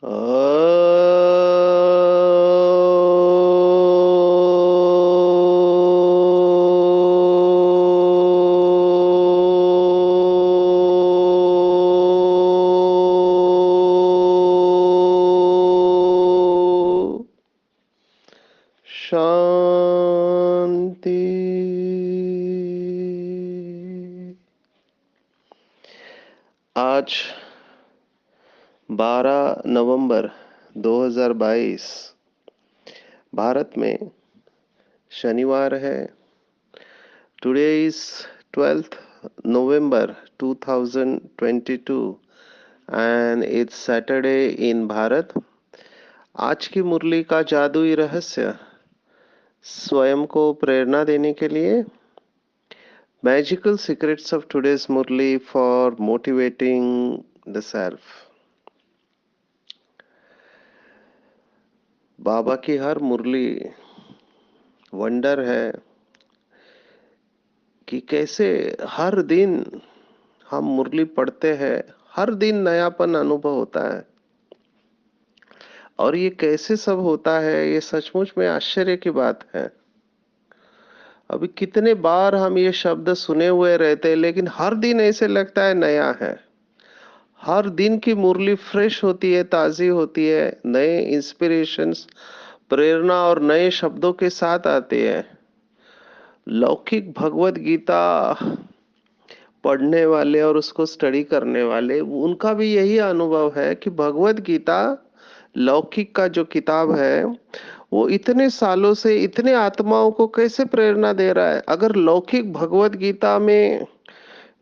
शांति। आज 12 नवंबर 2022 भारत में शनिवार है। Today is 12th November 2022 and it's Saturday in Bharat. आज की मुरली का जादुई रहस्य स्वयं को प्रेरणा देने के लिए magical secrets of today's murli for motivating the self. बाबा की हर मुरली वंडर है कि कैसे हर दिन हम मुरली पढ़ते हैं, हर दिन नयापन अनुभव होता है। और ये कैसे सब होता है, ये सचमुच में आश्चर्य की बात है। अभी कितने बार हम ये शब्द सुने हुए रहते हैं, लेकिन हर दिन ऐसे लगता है नया है। हर दिन की मुरली फ्रेश होती है, ताजी होती है, नए इंस्पिरेशंस, प्रेरणा और नए शब्दों के साथ आती है। लौकिक भगवत गीता पढ़ने वाले और उसको स्टडी करने वाले, उनका भी यही अनुभव है कि भगवत गीता लौकिक का जो किताब है वो इतने सालों से इतने आत्माओं को कैसे प्रेरणा दे रहा है। अगर लौकिक भगवत गीता में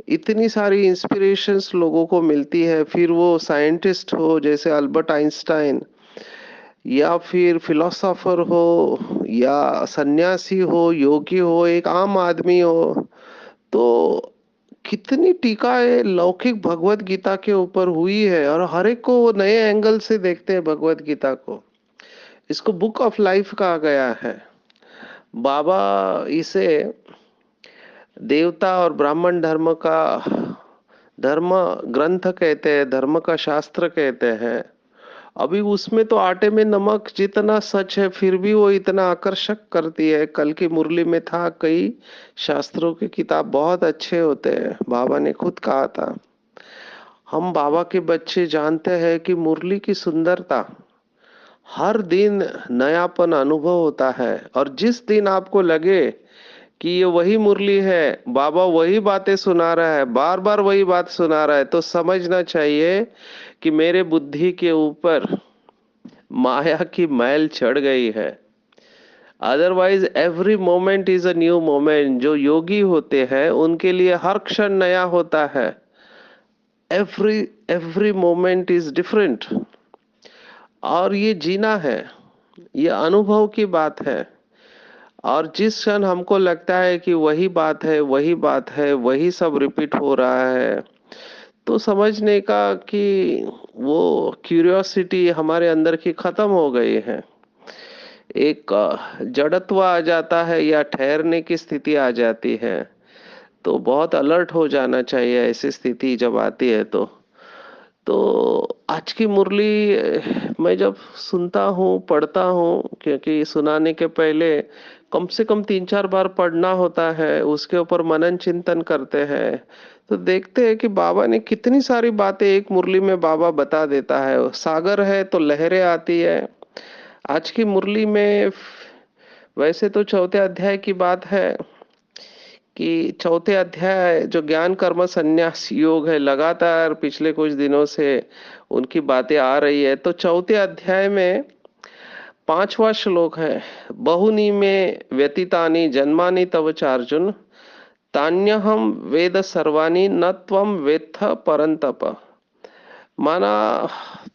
इतनी सारी इंस्पिरेशंस लोगों को मिलती है, फिर वो साइंटिस्ट हो जैसे अल्बर्ट आइंस्टाइन, या फिर फिलोसोफर हो, या सन्यासी हो, योगी हो, एक आम आदमी हो, तो कितनी टीकाएं लौकिक भगवत गीता के ऊपर हुई है और हर एक को वो नए एंगल से देखते हैं भगवत गीता को। इसको बुक ऑफ लाइफ कहा गया है। बाबा इसे देवता और ब्राह्मण धर्म का धर्म ग्रंथ कहते हैं, धर्म का शास्त्र कहते हैं। अभी उसमें तो आटे में नमक जितना सच है, फिर भी वो इतना आकर्षक करती है। कल की मुरली में था, कई शास्त्रों की किताब बहुत अच्छे होते हैं, बाबा ने खुद कहा था। हम बाबा के बच्चे जानते हैं कि मुरली की सुंदरता हर दिन नयापन अनुभव होता है। और जिस दिन आपको लगे कि ये वही मुरली है, बाबा वही बातें सुना रहा है, बार बार वही बात सुना रहा है, तो समझना चाहिए कि मेरे बुद्धि के ऊपर माया की मैल चढ़ गई है। Otherwise every moment is a new moment. जो योगी होते हैं उनके लिए हर क्षण नया होता है। Every every moment is different. और ये जीना है, ये अनुभव की बात है। और जिस क्षण हमको लगता है कि वही बात है, वही बात है, वही सब रिपीट हो रहा है, तो समझने का कि वो क्यूरियोसिटी हमारे अंदर की खत्म हो गई है। एक जड़त्व आ जाता है या ठहरने की स्थिति आ जाती है। तो बहुत अलर्ट हो जाना चाहिए ऐसी स्थिति जब आती है। तो आज की मुरली मैं जब सुनता हूँ, पढ़ता हूँ, क्योंकि सुनाने के पहले कम से कम 3-4 बार पढ़ना होता है, उसके ऊपर मनन चिंतन करते हैं, तो देखते हैं कि बाबा ने कितनी सारी बातें एक मुरली में बाबा बता देता है। सागर है तो लहरें आती है। आज की मुरली में वैसे तो चौथे अध्याय की बात है कि चौथे अध्याय जो ज्ञान कर्म संन्यास योग है, लगातार पिछले कुछ दिनों से उनकी बातें आ रही है। तो चौथे अध्याय में 5वां श्लोक है, बहुनी में व्यतीतानि जन्मानि तव च अर्जुन, तान्यहम वेद सर्वाणि न त्वम वेत्थ परंतप। माना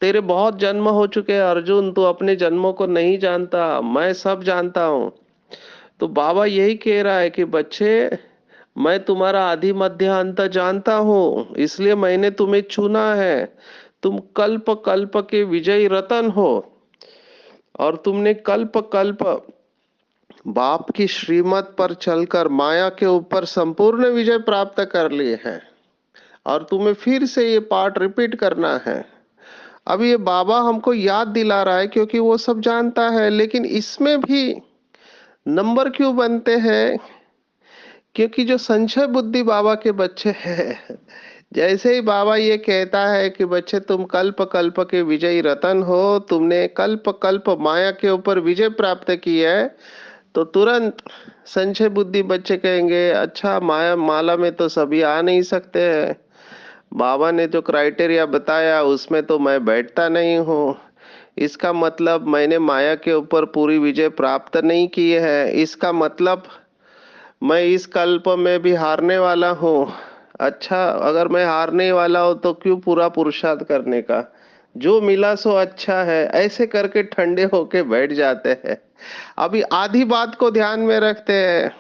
तेरे बहुत जन्म हो चुके हैं अर्जुन, तू अपने जन्मों को नहीं जानता, मैं सब जानता हूं। तो बाबा यही कह रहा है कि बच्चे, मैं तुम्हारा आदि मध्य अंत जानता हूं, इसलिए मैंने तुम्हें चुना है। तुम कल्प कल्प के विजयी रतन हो और तुमने कल्प कल्प बाप की श्रीमत पर चलकर माया के ऊपर संपूर्ण विजय प्राप्त कर लिए हैं। और तुम्हें फिर से ये पाठ रिपीट करना है। अब ये बाबा हमको याद दिला रहा है क्योंकि वो सब जानता है, लेकिन इसमें भी नंबर क्यों बनते हैं? क्योंकि जो संशय बुद्धि बाबा के बच्चे हैं, जैसे ही बाबा ये कहता है कि बच्चे तुम कल्प कल्प के विजयी रतन हो, तुमने कल्प कल्प माया के ऊपर विजय प्राप्त की है, तो तुरंत संशय बुद्धि बच्चे कहेंगे अच्छा माया माला में तो सभी आ नहीं सकते हैं, बाबा ने जो क्राइटेरिया बताया उसमें तो मैं बैठता नहीं हूँ, इसका मतलब मैंने माया के ऊपर पूरी विजय प्राप्त नहीं की है, इसका मतलब मैं इस कल्प में भी हारने वाला हूँ। अच्छा, अगर मैं हारने वाला हूँ तो क्यों पूरा पुरुषार्थ करने का, जो मिला सो अच्छा है, ऐसे करके ठंडे होके बैठ जाते हैं। अभी आधी बात को ध्यान में रखते हैं,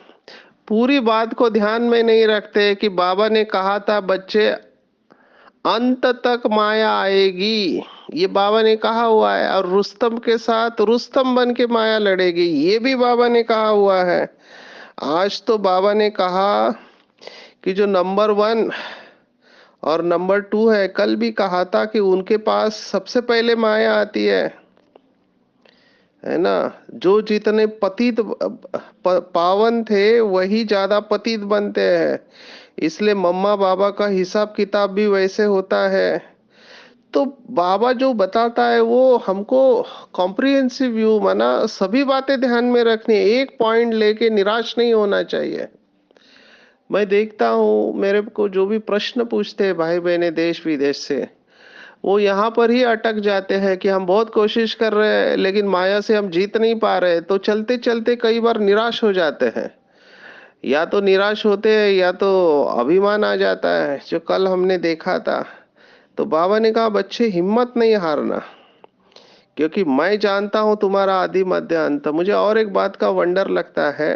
पूरी बात को ध्यान में नहीं रखते कि बाबा ने कहा था बच्चे अंत तक माया आएगी, ये बाबा ने कहा हुआ है, और रुस्तम के साथ रुस्तम बन के माया लड़ेगी, ये भी बाबा ने कहा हुआ है। आज तो बाबा ने कहा कि जो नंबर वन और नंबर टू है, कल भी कहा था कि उनके पास सबसे पहले माया आती है ना। जो जितने पतित पावन थे वही ज्यादा पतित बनते हैं, इसलिए मम्मा बाबा का हिसाब किताब भी वैसे होता है। तो बाबा जो बताता है वो हमको कॉम्प्रिहेंसिव व्यू माना सभी बातें ध्यान में रखनी है, एक पॉइंट लेके निराश नहीं होना चाहिए। मैं देखता हूँ मेरे को जो भी प्रश्न पूछते हैं भाई बहने देश विदेश से, वो यहाँ पर ही अटक जाते हैं कि हम बहुत कोशिश कर रहे हैं लेकिन माया से हम जीत नहीं पा रहे, तो चलते चलते कई बार निराश हो जाते हैं। या तो निराश होते हैं या तो अभिमान आ जाता है, जो कल हमने देखा था। तो बाबा ने कहा बच्चे हिम्मत नहीं हारना, क्योंकि मैं जानता हूं तुम्हारा आदि मध्य अंत। मुझे और एक बात का वंडर लगता है,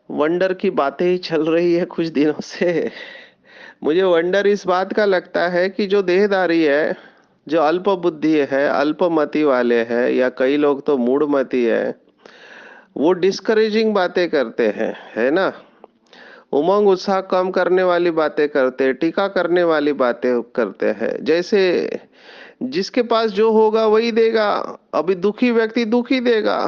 वंडर की बातें ही चल रही है कुछ दिनों से। मुझे वंडर इस बात का लगता है कि जो देहधारी है, जो अल्प बुद्धि है, अल्पमति वाले हैं, या कई लोग तो मूढ़मति है, वो डिस्करेजिंग बातें करते हैं, है ना। उमंग उत्साह कम करने वाली बातें करते हैं, टीका करने वाली बातें करते हैं, जैसे जिसके पास जो होगा वही देगा, अभी दुखी व्यक्ति दुखी देगा।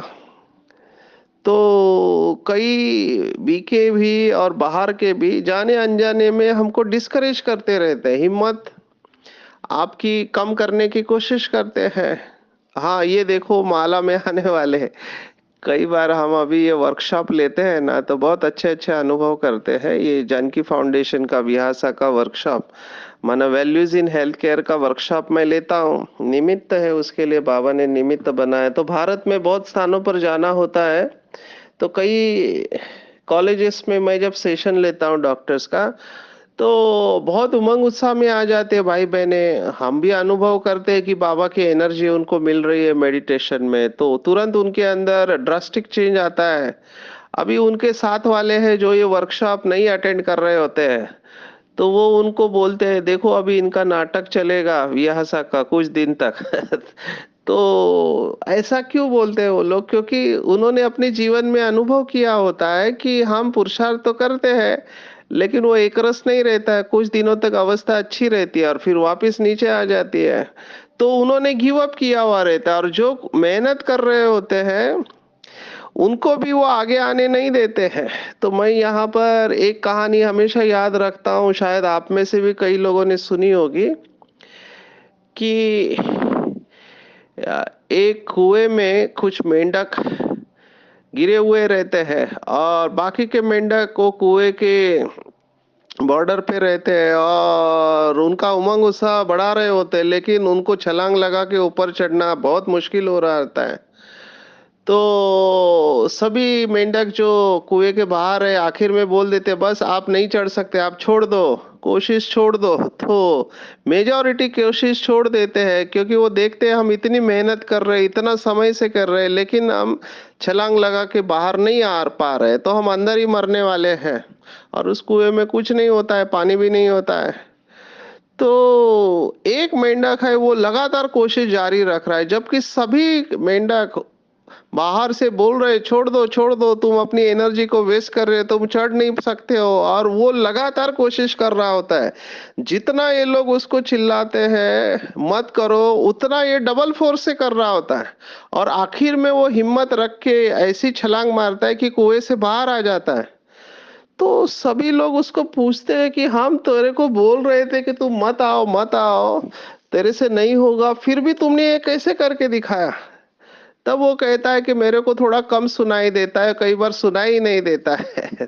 तो कई बीके भी और बाहर के भी जाने अनजाने में हमको डिस्करेज करते रहते हैं, हिम्मत आपकी कम करने की कोशिश करते हैं। हाँ, ये देखो माला में आने वाले हैं। कई बार हम अभी ये वर्कशॉप लेते हैं ना, तो बहुत अच्छे अच्छे अनुभव करते हैं। ये जानकी फाउंडेशन का विहासा का वर्कशॉप माना वैल्यूज इन हेल्थ केयर का वर्कशॉप मैं लेता हूँ, निमित्त है उसके लिए, बाबा ने निमित्त बनाया। तो भारत में बहुत स्थानों पर जाना होता है, तो कई कॉलेजेस में मैं जब सेशन लेता हूँ डॉक्टर्स का, तो बहुत उमंग उत्साह में आ जाते हैं भाई बहने। हम भी अनुभव करते हैं कि बाबा की एनर्जी उनको मिल रही है मेडिटेशन में, तो तुरंत उनके अंदर ड्रास्टिक चेंज आता है। अभी उनके साथ वाले हैं जो ये वर्कशॉप नहीं अटेंड कर रहे होते हैं, तो वो उनको बोलते हैं देखो अभी इनका नाटक चलेगा विहासा का कुछ दिन तक। तो ऐसा क्यों बोलते हैं वो लोग? क्योंकि उन्होंने अपने जीवन में अनुभव किया होता है कि हम पुरुषार्थ तो करते हैं लेकिन वो एक रस नहीं रहता है, कुछ दिनों तक अवस्था अच्छी रहती है और फिर वापस नीचे आ जाती है। तो उन्होंने गिव अप किया हुआ रहता है, और जो मेहनत कर रहे होते हैं उनको भी वो आगे आने नहीं देते हैं। तो मैं यहाँ पर एक कहानी हमेशा याद रखता हूँ, शायद आप में से भी कई लोगों ने सुनी होगी, कि एक कुएं में कुछ मेंढक गिरे हुए रहते हैं और बाकी के मेंढक को कुएं के बॉर्डर पे रहते हैं और उनका उमंग उत्साह बढ़ा रहे होते हैं, लेकिन उनको छलांग लगा के ऊपर चढ़ना बहुत मुश्किल हो रहा रहता है। तो सभी मेंढक जो कुएं के बाहर है आखिर में बोल देते बस आप नहीं चढ़ सकते, आप छोड़ दो, कोशिश छोड़ दो। तो मेजॉरिटी कोशिश छोड़ देते हैं, क्योंकि वो देखते हैं हम इतनी मेहनत कर रहे हैं, इतना समय से कर रहे हैं, लेकिन हम छलांग लगा के बाहर नहीं आ पा रहे, तो हम अंदर ही मरने वाले हैं। और उस कुएं में कुछ नहीं होता है, पानी भी नहीं होता है। तो एक मेंढक है वो लगातार कोशिश जारी रख रहा है, जबकि सभी मेंढक बाहर से बोल रहे छोड़ दो, तुम अपनी एनर्जी को वेस्ट कर रहे हो, तुम चढ़ नहीं सकते हो, और वो लगातार कोशिश कर रहा होता है। जितना ये लोग उसको चिल्लाते हैं मत करो, उतना ये डबल फोर्स से कर रहा होता है, और आखिर में वो हिम्मत रख के ऐसी छलांग मारता है कि कुएं से बाहर आ जाता है। तो सभी लोग उसको पूछते हैं कि हम तेरे को बोल रहे थे कि तू मत आओ मत आओ, तेरे से नहीं होगा, फिर भी तुमने ये कैसे करके दिखाया। तब वो कहता है कि मेरे को थोड़ा कम सुनाई देता है, कई बार सुनाई ही नहीं देता है।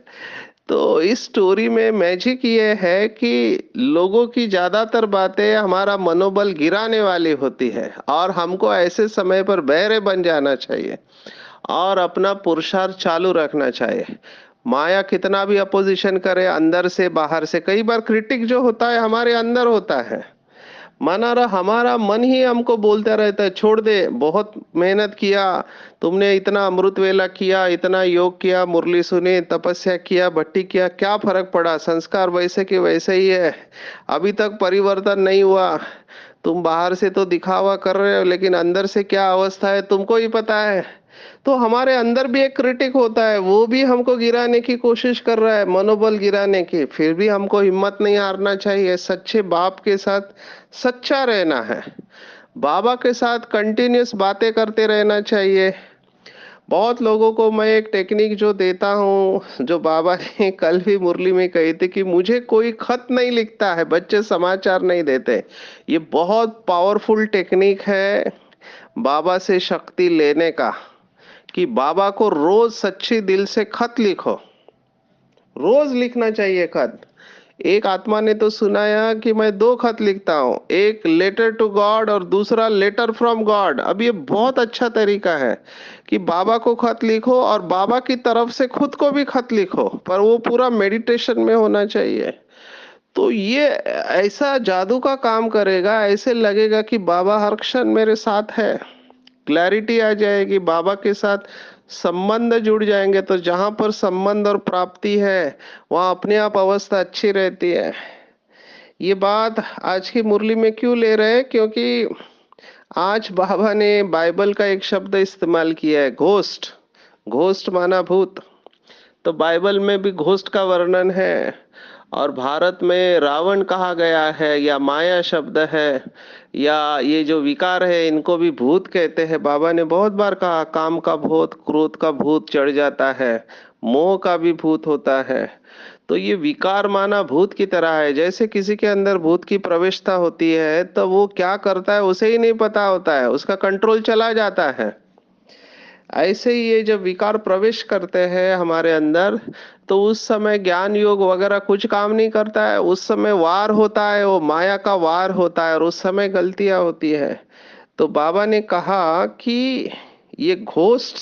तो इस स्टोरी में मैजिक ये है कि लोगों की ज्यादातर बातें हमारा मनोबल गिराने वाली होती है, और हमको ऐसे समय पर बहरे बन जाना चाहिए और अपना पुरुषार्थ चालू रखना चाहिए। माया कितना भी अपोजिशन करे, अंदर से बाहर से, कई बार क्रिटिक जो होता है हमारे अंदर होता है। माना रहा हमारा मन ही हमको बोलता रहता है छोड़ दे, बहुत मेहनत किया, तुमने इतना अमृत वेला किया, इतना योग किया, मुरली सुनी, तपस्या किया, भट्टी किया, क्या फर्क पड़ा, संस्कार वैसे के वैसे ही है, अभी तक परिवर्तन नहीं हुआ। तुम बाहर से तो दिखावा कर रहे हो, लेकिन अंदर से क्या अवस्था है तुमको ही पता है। तो हमारे अंदर भी एक क्रिटिक होता है, वो भी हमको गिराने की कोशिश कर रहा है, मनोबल गिराने की। फिर भी हमको हिम्मत नहीं हारना चाहिए, सच्चे बाप के साथ सच्चा रहना है, बाबा के साथ कंटिन्यूस बातें करते रहना चाहिए। बहुत लोगों को मैं एक टेक्निक जो देता हूँ, जो बाबा ने कल भी मुरली में कही थी, कि मुझे कोई खत नहीं लिखता है, बच्चे समाचार नहीं देते। ये बहुत पावरफुल टेक्निक है बाबा से शक्ति लेने का, कि बाबा को रोज सच्ची दिल से खत लिखो, रोज लिखना चाहिए खत। एक आत्मा ने तो सुनाया कि मैं दो खत लिखता हूँ, एक लेटर टू गॉड और दूसरा लेटर फ्रॉम गॉड। अब ये बहुत अच्छा तरीका है कि बाबा को खत लिखो और बाबा की तरफ से खुद को भी खत लिखो, पर वो पूरा मेडिटेशन में होना चाहिए। तो ये ऐसा जादू का काम करेगा, ऐसे लगेगा कि बाबा हर क्षण मेरे साथ है, क्लैरिटी आ जाएगी, बाबा के साथ संबंध जुड़ जाएंगे। तो जहां पर संबंध और प्राप्ति है वहां अपने आप अवस्था अच्छी रहती है। ये बात आज की मुरली में क्यों ले रहे हैं, क्योंकि आज बाबा ने बाइबल का एक शब्द इस्तेमाल किया है, घोस्ट। घोस्ट माना भूत। तो बाइबल में भी घोस्ट का वर्णन है, और भारत में रावण कहा गया है, या माया शब्द है, या ये जो विकार है इनको भी भूत कहते हैं। बाबा ने बहुत बार कहा काम का भूत, क्रोध का भूत चढ़ जाता है, मोह का भी भूत होता है। तो ये विकार माना भूत की तरह है, जैसे किसी के अंदर भूत की प्रवेशता होती है तो वो क्या करता है उसे ही नहीं पता होता है, उसका कंट्रोल चला जाता है। ऐसे ही ये जब विकार प्रवेश करते हैं हमारे अंदर, तो उस समय ज्ञान योग वगैरह कुछ काम नहीं करता है, उस समय वार होता है, वो माया का वार होता है, और उस समय गलतियां होती है। तो बाबा ने कहा कि ये घोस्ट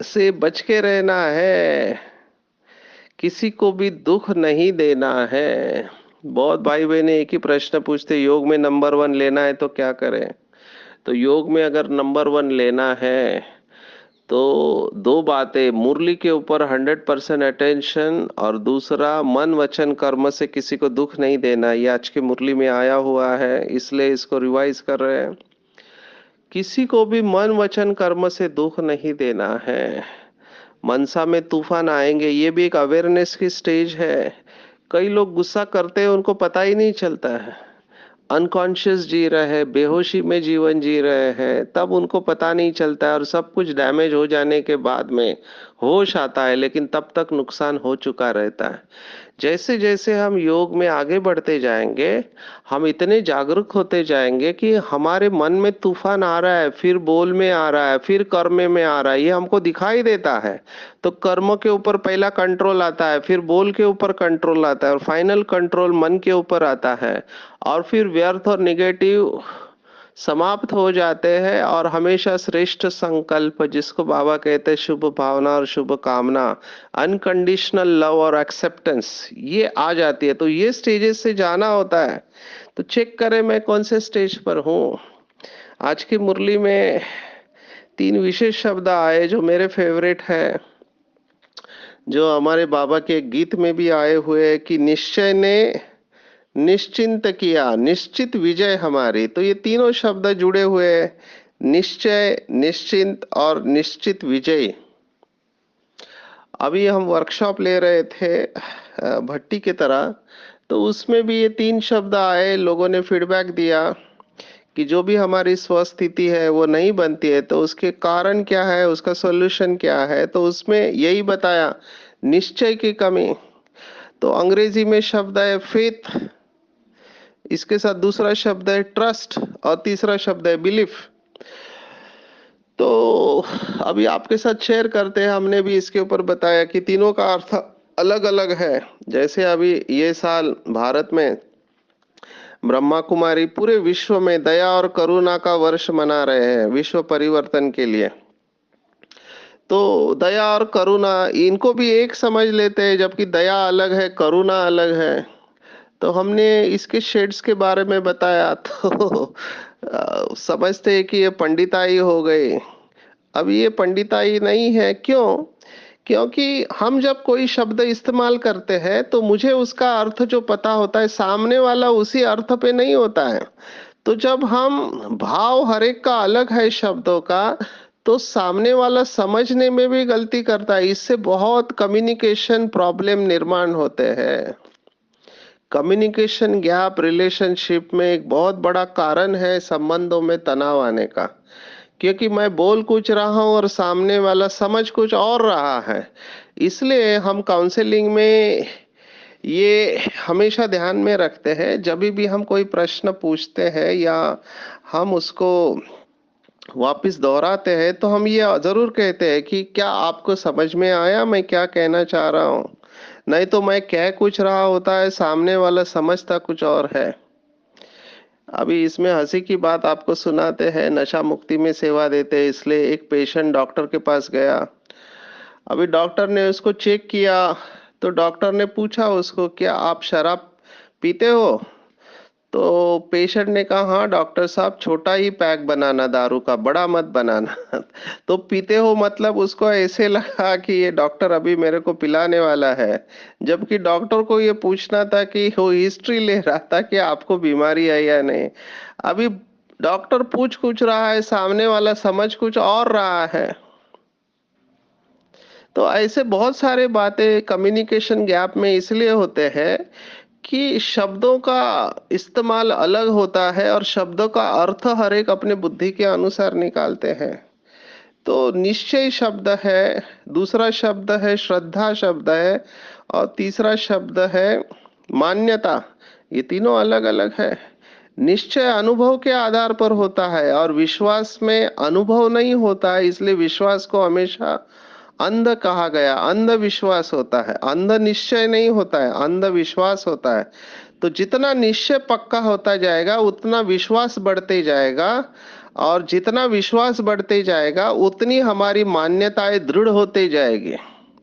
से बच के रहना है, किसी को भी दुख नहीं देना है। बहुत भाई बहने एक ही प्रश्न पूछते, योग में नंबर वन लेना है तो क्या करें। तो योग में अगर नंबर वन लेना है तो दो बातें, मुरली के ऊपर 100% अटेंशन, और दूसरा मन वचन कर्म से किसी को दुख नहीं देना। ये आज की मुरली में आया हुआ है, इसलिए इसको रिवाइज कर रहे हैं। किसी को भी मन वचन कर्म से दुख नहीं देना है। मनसा में तूफान आएंगे, ये भी एक अवेयरनेस की स्टेज है। कई लोग गुस्सा करते हैं उनको पता ही नहीं चलता है, अनकॉन्शियस जी रहे हैं, बेहोशी में जीवन जी रहे हैं, तब उनको पता नहीं चलता है, और सब कुछ डैमेज हो जाने के बाद में होश आता है, लेकिन तब तक नुकसान हो चुका रहता है। जैसे जैसे हम योग में आगे बढ़ते जाएंगे, हम इतने जागरूक होते जाएंगे कि हमारे मन में तूफान आ रहा है, फिर बोल में आ रहा है, फिर कर्म में आ रहा है, ये हमको दिखाई देता है। तो कर्म के ऊपर पहला कंट्रोल आता है, फिर बोल के ऊपर कंट्रोल आता है, और फाइनल कंट्रोल मन के ऊपर आता है, और फिर व्यर्थ और निगेटिव समाप्त हो जाते हैं, और हमेशा श्रेष्ठ संकल्प, जिसको बाबा कहते हैं शुभ भावना और शुभ कामना, अनकंडीशनल लव और एक्सेप्टेंस, ये आ जाती है। तो ये स्टेजेस से जाना होता है। तो चेक करें मैं कौन से स्टेज पर हूँ। आज की मुरली में तीन विशेष शब्द आए जो मेरे फेवरेट है, जो हमारे बाबा के गीत में भी आए हुए, कि निश्चय ने निश्चिंत किया, निश्चित विजय हमारी। तो ये तीनों शब्द जुड़े हुए हैं, निश्चय, निश्चिंत और निश्चित विजय। अभी हम वर्कशॉप ले रहे थे भट्टी की तरह, तो उसमें भी ये 3 शब्द आए, लोगों ने फीडबैक दिया कि जो भी हमारी स्वस्थिति है वो नहीं बनती है, तो उसके कारण क्या है, उसका सॉल्यूशन क्या है, तो उसमें यही बताया, निश्चय की कमी। तो अंग्रेजी में शब्द है फेथ, इसके साथ दूसरा शब्द है ट्रस्ट और तीसरा शब्द है बिलीफ। तो अभी आपके साथ शेयर करते हैं, हमने भी इसके ऊपर बताया कि तीनों का अर्थ अलग अलग है। जैसे अभी ये साल भारत में ब्रह्मा कुमारी पूरे विश्व में दया और करुणा का वर्ष मना रहे हैं विश्व परिवर्तन के लिए। तो दया और करुणा इनको भी एक समझ लेते हैं, जबकि दया अलग है, करुणा अलग है। तो हमने इसके शेड्स के बारे में बताया, तो समझते हैं कि ये पंडिताई हो गई। अब ये पंडिताई नहीं है, क्यों? क्योंकि हम जब कोई शब्द इस्तेमाल करते हैं तो मुझे उसका अर्थ जो पता होता है, सामने वाला उसी अर्थ पे नहीं होता है। तो जब हम भाव हर एक का अलग है शब्दों का, तो सामने वाला समझने में भी गलती करता है। इससे बहुत कम्युनिकेशन प्रॉब्लम निर्माण होते हैं। कम्युनिकेशन गैप रिलेशनशिप में एक बहुत बड़ा कारण है संबंधों में तनाव आने का, क्योंकि मैं बोल कुछ रहा हूं और सामने वाला समझ कुछ और रहा है। इसलिए हम काउंसलिंग में ये हमेशा ध्यान में रखते हैं, जब भी हम कोई प्रश्न पूछते हैं या हम उसको वापस दोहराते हैं, तो हम ये जरूर कहते हैं कि क्या आपको समझ में आया मैं क्या कहना चाह रहा हूँ। नहीं तो मैं कह कुछ रहा होता है, सामने वाला समझता कुछ और है। अभी इसमें हंसी की बात आपको सुनाते हैं, नशा मुक्ति में सेवा देते हैं, इसलिए एक पेशेंट डॉक्टर के पास गया। अभी डॉक्टर ने उसको चेक किया, तो डॉक्टर ने पूछा उसको, क्या आप शराब पीते हो? तो पेशेंट ने कहा, हाँ डॉक्टर साहब, छोटा ही पैक बनाना दारू का, बड़ा मत बनाना। तो पीते हो मतलब उसको ऐसे लगा कि ये डॉक्टर अभी मेरे को पिलाने वाला है, जबकि डॉक्टर को ये पूछना था कि वो हिस्ट्री ले रहा था कि आपको बीमारी है या नहीं। अभी डॉक्टर पूछ कुछ रहा है, सामने वाला समझ कुछ और रहा है। तो ऐसे बहुत सारे बातें कम्युनिकेशन गैप में इसलिए होते हैं कि शब्दों का इस्तेमाल अलग होता है और शब्दों का अर्थ हर एक अपने बुद्धि के अनुसार निकालते हैं। तो निश्चय शब्द है, दूसरा शब्द है श्रद्धा शब्द है, और तीसरा शब्द है मान्यता। ये तीनों अलग अलग है। निश्चय अनुभव के आधार पर होता है और विश्वास में अनुभव नहीं होता है, इसलिए विश्वास को हमेशा अंध कहा गया। अंध विश्वास होता है, अंध निश्चय नहीं होता है, अंध विश्वास होता है। तो जितना निश्चय पक्का होता जाएगा उतना विश्वास बढ़ते जाएगा, और जितना विश्वास बढ़ते जाएगा उतनी हमारी मान्यताएं दृढ़ होते जाएगी।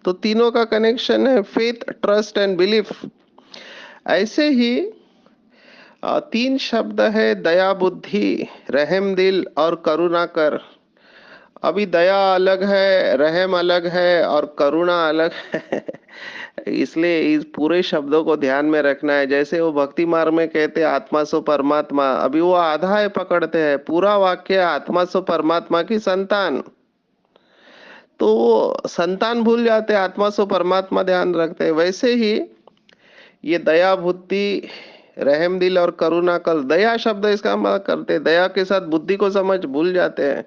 तो तीनों का कनेक्शन है, फेथ, ट्रस्ट एंड बिलीफ। ऐसे ही 3 शब्द है, दया बुद्धि, रहम दिल और करुणा कर। अभी दया अलग है, रहम अलग है और करुणा अलग है। इसलिए इस पूरे शब्दों को ध्यान में रखना है। जैसे वो भक्ति मार्ग में कहते हैं आत्मा सो परमात्मा, अभी वो आधा है पकड़ते हैं, पूरा वाक्य आत्मा सो परमात्मा की संतान। तो वो संतान भूल जाते हैं, आत्मा सो परमात्मा ध्यान रखते हैं। वैसे ही ये दया बुद्धि, रहम दिल और करुणा कल, दया शब्द इसका मतलब करते हैं, दया के साथ बुद्धि को समझ भूल जाते हैं।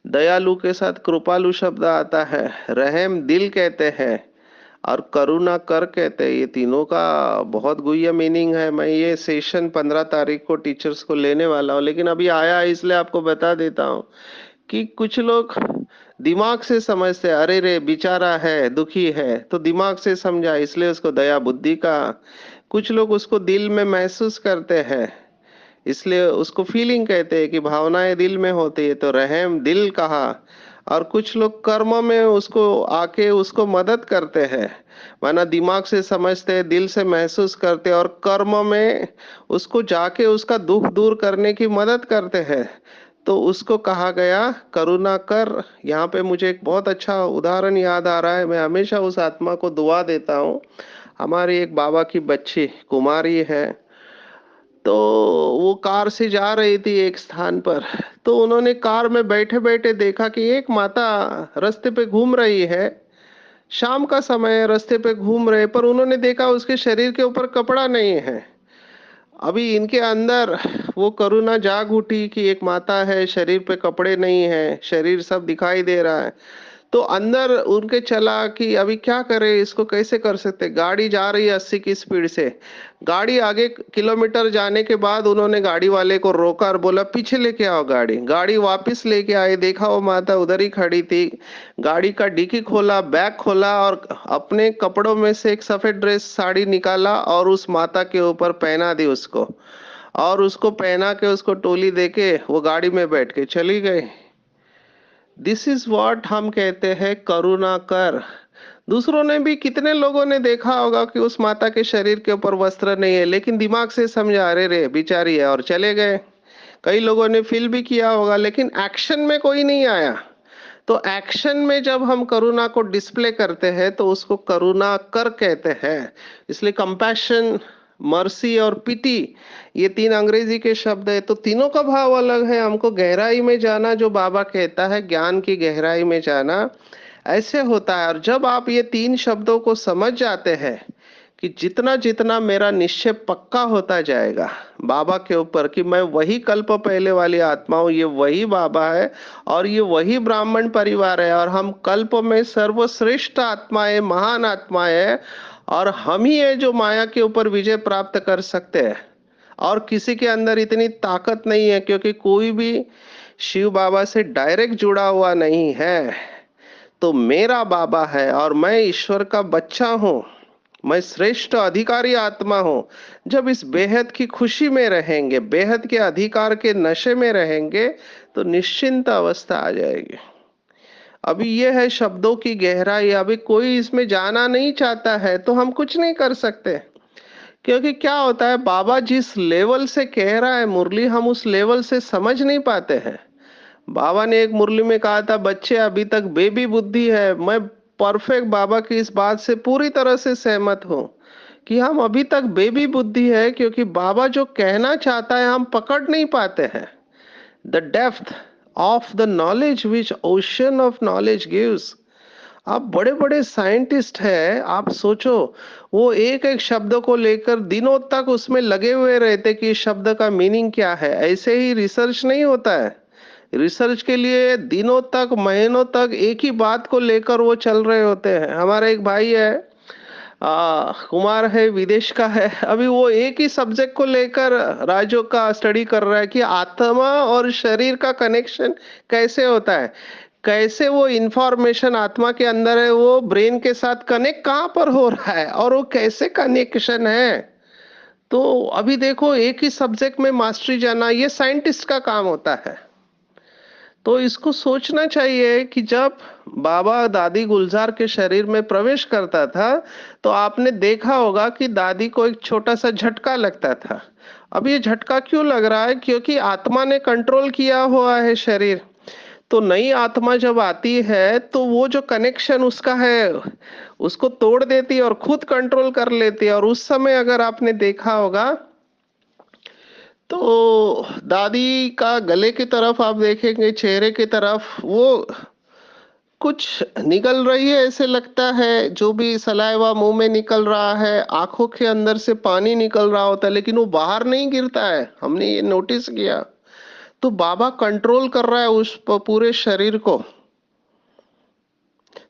दयालु के साथ कृपालु शब्द आता है, रहम दिल कहते हैं और करुणा कर कहते हैं। ये तीनों का बहुत गुह्य मीनिंग है। मैं ये सेशन 15 तारीख को टीचर्स को लेने वाला हूँ, लेकिन अभी आया है इसलिए आपको बता देता हूँ कि कुछ लोग दिमाग से समझते हैं, अरे रे बेचारा है, दुखी है, तो दिमाग से समझा इसलिए उसको दया बुद्धि का। कुछ लोग उसको दिल में महसूस करते हैं, इसलिए उसको फीलिंग कहते हैं कि भावनाएं दिल में होती है, तो रहम दिल कहा। और कुछ लोग कर्म में उसको आके उसको मदद करते हैं, माना दिमाग से समझते हैं, दिल से महसूस करते हैं और कर्म में उसको जाके उसका दुख दूर करने की मदद करते हैं, तो उसको कहा गया करुणा कर। यहाँ पे मुझे एक बहुत अच्छा उदाहरण याद आ रहा है, मैं हमेशा उस आत्मा को दुआ देता हूँ। हमारी एक बाबा की बच्ची कुमारी है, तो वो कार से जा रही थी एक स्थान पर, तो उन्होंने कार में बैठे बैठे देखा कि एक माता रास्ते पे घूम रही है। शाम का समय है, रास्ते पे घूम रहे, पर उन्होंने देखा उसके शरीर के ऊपर कपड़ा नहीं है। अभी इनके अंदर वो करुणा जाग उठी कि एक माता है, शरीर पे कपड़े नहीं है, शरीर सब दिखाई दे रहा है। तो अंदर उनके चला कि अभी क्या करें, इसको कैसे कर सकते। गाड़ी जा रही है 80 की स्पीड से। गाड़ी आगे किलोमीटर जाने के बाद उन्होंने गाड़ी वाले को रोका और बोला पीछे लेके आओ गाड़ी। गाड़ी वापस लेके आए, देखा वो माता उधर ही खड़ी थी। गाड़ी का डिक्की खोला, बैग खोला और अपने कपड़ों में से एक सफेद ड्रेस साड़ी निकाला और उस माता के ऊपर पहना दी उसको। और उसको पहना के उसको टोली देके वो गाड़ी में बैठ के चली गई। दिस इज व्हाट हम कहते हैं करुणा कर। दूसरों ने भी, कितने लोगों ने देखा होगा कि उस माता के शरीर के ऊपर वस्त्र नहीं है, लेकिन दिमाग से समझा अरे रे बेचारी है और चले गए। कई लोगों ने फील भी किया होगा, लेकिन एक्शन में कोई नहीं आया। तो एक्शन में जब हम करुणा को डिस्प्ले करते हैं तो उसको करुणा कर कहते हैं। इसलिए कंपैशन, मर्सी और पिटी, ये तीन अंग्रेजी के शब्द है। तो तीनों का भाव अलग है। हमको गहराई में जाना, जो बाबा कहता है ज्ञान की गहराई में जाना, ऐसे होता है। और जब आप ये तीन शब्दों को समझ जाते हैं कि जितना जितना मेरा निश्चय पक्का होता जाएगा बाबा के ऊपर कि मैं वही कल्प पहले वाली आत्मा हूं, ये वही बाबा है और ये वही ब्राह्मण परिवार है और हम कल्प में सर्वश्रेष्ठ आत्माएं, महान आत्माएं है और हम ही है जो माया के ऊपर विजय प्राप्त कर सकते हैं। और किसी के अंदर इतनी ताकत नहीं है, क्योंकि कोई भी शिव बाबा से डायरेक्ट जुड़ा हुआ नहीं है। तो मेरा बाबा है और मैं ईश्वर का बच्चा हूं, मैं श्रेष्ठ अधिकारी आत्मा हूं। जब इस बेहद की खुशी में रहेंगे, बेहद के अधिकार के नशे में रहेंगे, तो निश्चिंत अवस्था आ जाएगी। अभी ये है शब्दों की गहराई। अभी कोई इसमें जाना नहीं चाहता है तो हम कुछ नहीं कर सकते। क्योंकि क्या होता है, बाबा जिस लेवल से कह रहा है मुरली, हम उस लेवल से समझ नहीं पाते हैं। बाबा ने एक मुरली में कहा था बच्चे अभी तक बेबी बुद्धि है। मैं परफेक्ट बाबा की इस बात से पूरी तरह से सहमत हूं कि हम अभी तक बेबी बुद्धि है, क्योंकि बाबा जो कहना चाहता है हम पकड़ नहीं पाते हैं। The depth of the knowledge which ocean of knowledge gives. आप बड़े बड़े साइंटिस्ट हैं, आप सोचो, वो एक एक शब्द को लेकर दिनों तक उसमें लगे हुए रहते कि इस शब्द का मीनिंग क्या है। ऐसे ही रिसर्च नहीं होता है। रिसर्च के लिए दिनों तक, महीनों तक एक ही बात को लेकर वो चल रहे होते हैं। हमारा एक भाई है, कुमार है, विदेश का है। अभी वो एक ही सब्जेक्ट को लेकर राज्यों का स्टडी कर रहा है कि आत्मा और शरीर का कनेक्शन कैसे होता है, कैसे वो इंफॉर्मेशन आत्मा के अंदर है वो ब्रेन के साथ कनेक्ट कहाँ पर हो रहा है और वो कैसे कनेक्शन है। तो अभी देखो, एक ही सब्जेक्ट में मास्टरी जाना ये साइंटिस्ट का काम होता है। तो इसको सोचना चाहिए कि जब बाबा दादी गुलजार के शरीर में प्रवेश करता था तो आपने देखा होगा कि दादी को एक छोटा सा झटका लगता था। अब ये झटका क्यों लग रहा है? क्योंकि आत्मा ने कंट्रोल किया हुआ है शरीर। तो नई आत्मा जब आती है तो वो जो कनेक्शन उसका है उसको तोड़ देती है और खुद कंट्रोल कर लेती है। और उस समय अगर आपने देखा होगा तो दादी का गले की तरफ आप देखेंगे, चेहरे की तरफ वो कुछ निकल रही है ऐसे लगता है। जो भी सलाइवा मुंह में निकल रहा है, आंखों के अंदर से पानी निकल रहा होता है, लेकिन वो बाहर नहीं गिरता है। हमने ये नोटिस किया। तो बाबा कंट्रोल कर रहा है उस पूरे शरीर को।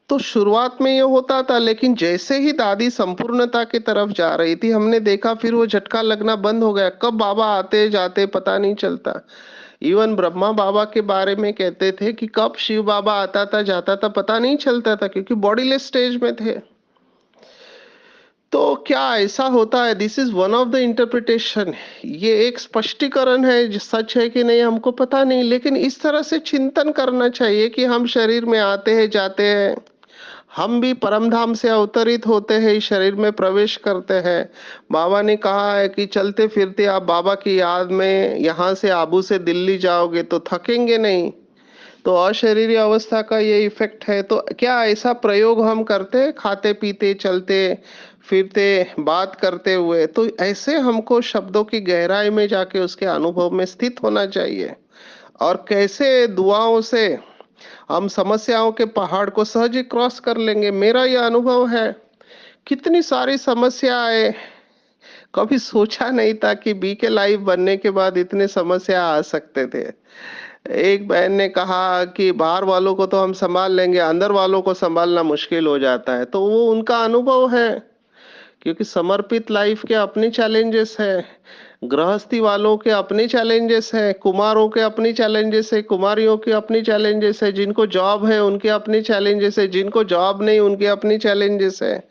तो शुरुआत में ये होता था, लेकिन जैसे ही दादी संपूर्णता की तरफ जा रही थी हमने देखा फिर वो झटका लगना बंद हो गया। कब बाबा आते जाते पता नहीं चलता। इवन ब्रह्मा बाबा के बारे में कहते थे कि कब शिव बाबा आता था जाता था पता नहीं चलता था, क्योंकि बॉडीलेस स्टेज में थे। तो क्या ऐसा होता है? This is one of the interpretation. ये एक स्पष्टीकरण है, सच है कि नहीं हमको पता नहीं, लेकिन इस तरह से चिंतन करना चाहिए कि हम शरीर में आते हैं जाते हैं, हम भी परमधाम से अवतरित होते हैं, इस शरीर में प्रवेश करते हैं। बाबा ने कहा है कि चलते फिरते आप बाबा की याद में यहाँ से आबू से दिल्ली जाओगे तो थकेंगे नहीं। तो अशरीरी अवस्था का ये इफेक्ट है। तो क्या ऐसा प्रयोग हम करते हैं? खाते पीते चलते फिर ते बात करते हुए, तो ऐसे हमको शब्दों की गहराई में जाके उसके अनुभव में स्थित होना चाहिए। और कैसे दुआओं से हम समस्याओं के पहाड़ को सहज ही क्रॉस कर लेंगे। मेरा यह अनुभव है, कितनी सारी समस्याएं, कभी सोचा नहीं था कि बीके लाइव बनने के बाद इतने समस्या आ सकते थे। एक बहन ने कहा कि बाहर वालों को तो हम संभाल लेंगे, अंदर वालों को संभालना मुश्किल हो जाता है। तो वो उनका अनुभव है, क्योंकि समर्पित लाइफ के अपने चैलेंजेस है, गृहस्थी वालों के अपने चैलेंजेस है, कुमारों के अपनी चैलेंजेस है, कुमारियों के अपनी चैलेंजेस है, जिनको जॉब है उनके अपनी चैलेंजेस है, जिनको जॉब नहीं उनके अपनी चैलेंजेस है।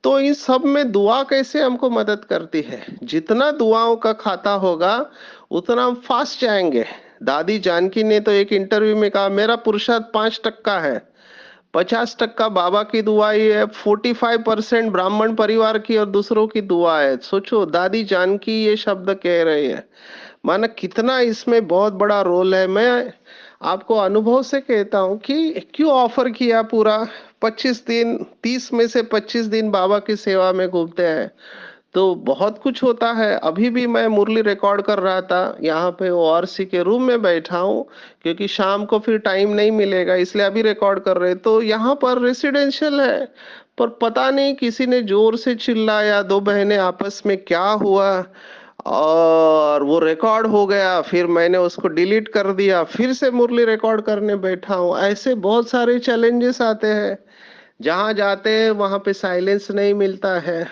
तो इस सब में दुआ कैसे हमको मदद करती है? जितना दुआओं का खाता होगा उतना हम फास्ट जाएंगे। दादी जानकी ने तो एक इंटरव्यू में कहा, मेरा पुरुषार्थ 5% है, 50% बाबा की दुआ ही है, 45% ब्राह्मण परिवार की और दूसरों की दुआ है। सोचो, दादी जानकी ये शब्द कह रही है, माना कितना इसमें बहुत बड़ा रोल है। मैं आपको अनुभव से कहता हूँ कि क्यों ऑफर किया पूरा 25 दिन, 30 में से 25 दिन बाबा की सेवा में घूमते हैं। तो बहुत कुछ होता है। अभी भी मैं मुरली रिकॉर्ड कर रहा था, यहाँ पे ओआरसी के रूम में बैठा हूँ, क्योंकि शाम को फिर टाइम नहीं मिलेगा, इसलिए अभी रिकॉर्ड कर रहे। तो यहाँ पर रेसिडेंशियल है, पर पता नहीं किसी ने जोर से चिल्लाया, दो बहनें आपस में क्या हुआ, और वो रिकॉर्ड हो गया। फिर मैंने उसको डिलीट कर दिया, फिर से मुरली रिकॉर्ड करने बैठा हूँ। ऐसे बहुत सारे चैलेंजेस आते हैं, जहां जाते हैं वहां पे साइलेंस नहीं मिलता है।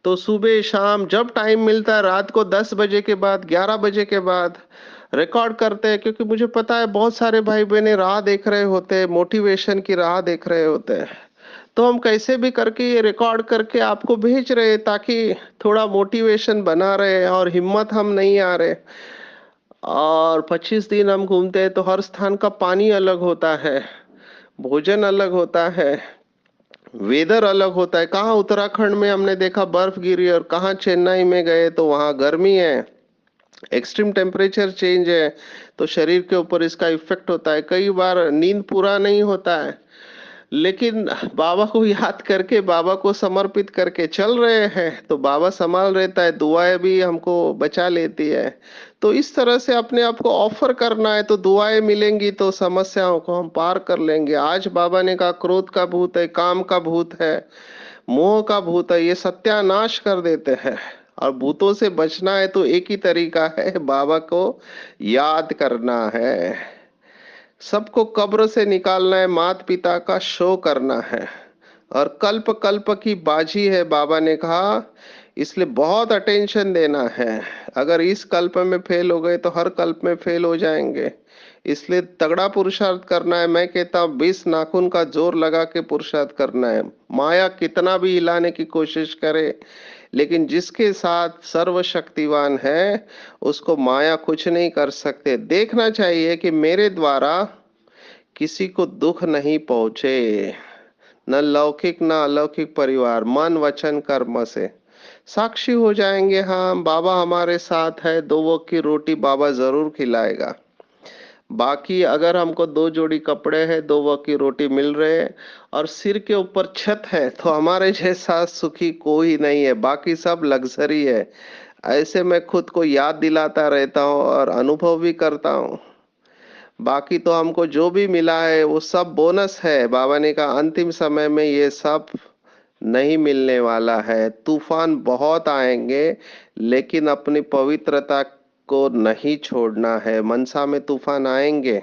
तो सुबह शाम जब टाइम मिलता है, रात को 10 बजे के बाद, 11 बजे के बाद रिकॉर्ड करते हैं, क्योंकि मुझे पता है बहुत सारे भाई बहने राह देख रहे होते हैं, मोटिवेशन की राह देख रहे होते हैं। तो हम कैसे भी करके ये रिकॉर्ड करके आपको भेज रहे हैं, ताकि थोड़ा मोटिवेशन बना रहे और हिम्मत हम नहीं आ रहे। और 25 दिन हम घूमते हैं, तो हर स्थान का पानी अलग होता है, भोजन अलग होता है, वेदर अलग होता है। कहाँ उत्तराखंड में हमने देखा बर्फ गिरी, और कहाँ चेन्नई में गए तो वहां गर्मी है, एक्सट्रीम टेम्परेचर चेंज है। तो शरीर के ऊपर इसका इफेक्ट होता है, कई बार नींद पूरा नहीं होता है। लेकिन बाबा को याद करके, बाबा को समर्पित करके चल रहे हैं, तो बाबा संभाल रहता है, दुआएं भी हमको बचा लेती है। तो इस तरह से अपने आप को ऑफर करना है, तो दुआएं मिलेंगी, तो समस्याओं को हम पार कर लेंगे। आज बाबा ने कहा, क्रोध का भूत है, काम का भूत है, मोह का भूत है, ये सत्यानाश कर देते हैं। और भूतों से बचना है तो एक ही तरीका है, बाबा को याद करना है। सबको कब्र से निकालना है, माता पिता का शो करना है, और कल्प कल्प की बाजी है, बाबा ने कहा। इसलिए बहुत अटेंशन देना है। अगर इस कल्प में फेल हो गए तो हर कल्प में फेल हो जाएंगे। इसलिए तगड़ा पुरुषार्थ करना है। मैं कहता हूँ 20 नाखून का जोर लगा के पुरुषार्थ करना है। माया कितना भी हिलाने की कोशिश करे, लेकिन जिसके साथ सर्वशक्तिवान है, उसको माया कुछ नहीं कर सकते। देखना चाहिए कि मेरे द्वारा किसी को दुख नहीं पहुंचे, न लौकिक न अलौकिक परिवार, मन वचन कर्म से साक्षी हो जाएंगे। हाँ, बाबा हमारे साथ है, दो वक्त की रोटी बाबा जरूर खिलाएगा। बाकी अगर हमको 2 जोड़ी कपड़े हैं, 2 वक्त की रोटी मिल रहे हैं, और सिर के ऊपर छत है, तो हमारे जैसा सुखी कोई नहीं है, बाकी सब लग्जरी है। ऐसे मैं खुद को याद दिलाता रहता हूँ और अनुभव भी करता हूँ। बाकी तो हमको जो भी मिला है वो सब बोनस है। बाबा ने कहा अंतिम समय में ये सब नहीं मिलने वाला है। तूफान बहुत आएंगे, लेकिन अपनी पवित्रता को नहीं छोड़ना है। मनसा में तूफान आएंगे,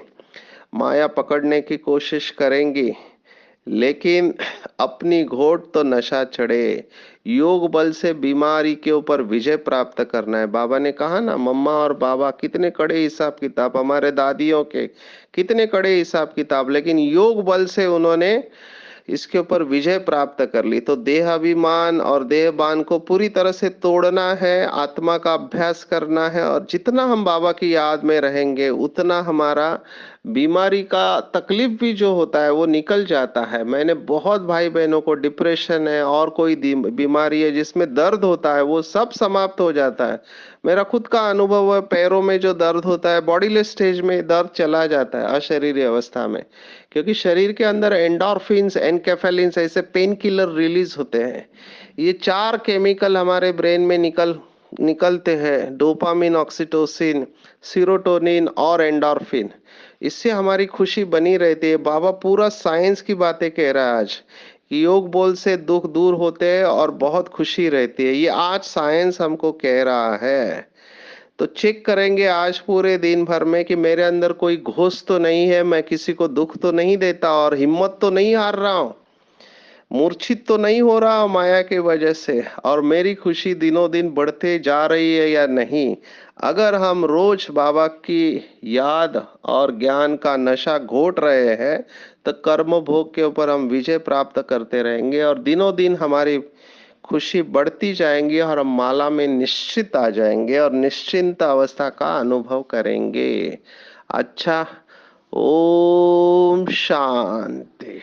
माया पकड़ने की कोशिश करेंगी, लेकिन अपनी घोट तो नशा चढ़े। योग बल से बीमारी के ऊपर विजय प्राप्त करना है। बाबा ने कहा ना, मम्मा और बाबा कितने कड़े हिसाब किताब, हमारे दादियों के कितने कड़े हिसाब किताब, लेकिन योग बल से उन्होंने इसके ऊपर विजय प्राप्त कर ली। तो देहाभिमान और देहबान को पूरी तरह से तोड़ना है, आत्मा का अभ्यास करना है, और जितना हम बाबा की याद में रहेंगे उतना हमारा बीमारी का तकलीफ भी जो होता है वो निकल जाता है। मैंने बहुत भाई बहनों को, डिप्रेशन है और कोई बीमारी है जिसमें दर्द होता है, वो सब समाप्त हो जाता है। मेरा खुद का अनुभव है, पैरों में जो दर्द होता है, बॉडीलेस स्टेज में दर्द चला जाता है अशरीरी अवस्था में, क्योंकि शरीर के अंदर एंडोर्फिन्स, एनकेफेलिन्स ऐसे पेन किलर रिलीज होते हैं। ये चार केमिकल हमारे ब्रेन में निकलते हैं, डोपामिन, ऑक्सीटोसिन, सीरोटोनिन और एंडोर्फिन। इससे हमारी खुशी बनी रहती है। बाबा पूरा साइंस की बातें कह रहा है आज कि योग बोल से दुख दूर होते हैं और बहुत खुशी रहती है। ये आज साइंस हमको कह रहा है। तो चेक करेंगे आज पूरे दिन भर में कि मेरे अंदर कोई घोष तो नहीं है, मैं किसी को दुख तो नहीं देता और हिम्मत तो नहीं हार रहा हूं, मूर्छित तो नहीं हो रहा माया की वजह से, और मेरी खुशी दिनों दिन बढ़ते जा रही है या नहीं। अगर हम रोज बाबा की याद और ज्ञान का नशा घोट रहे हैं तो कर्म भोग के ऊपर हम विजय प्राप्त करते रहेंगे और दिनों दिन हमारी खुशी बढ़ती जाएंगी और हम माला में निश्चित आ जाएंगे और निश्चिंत अवस्था का अनुभव करेंगे। अच्छा, ओम शांति।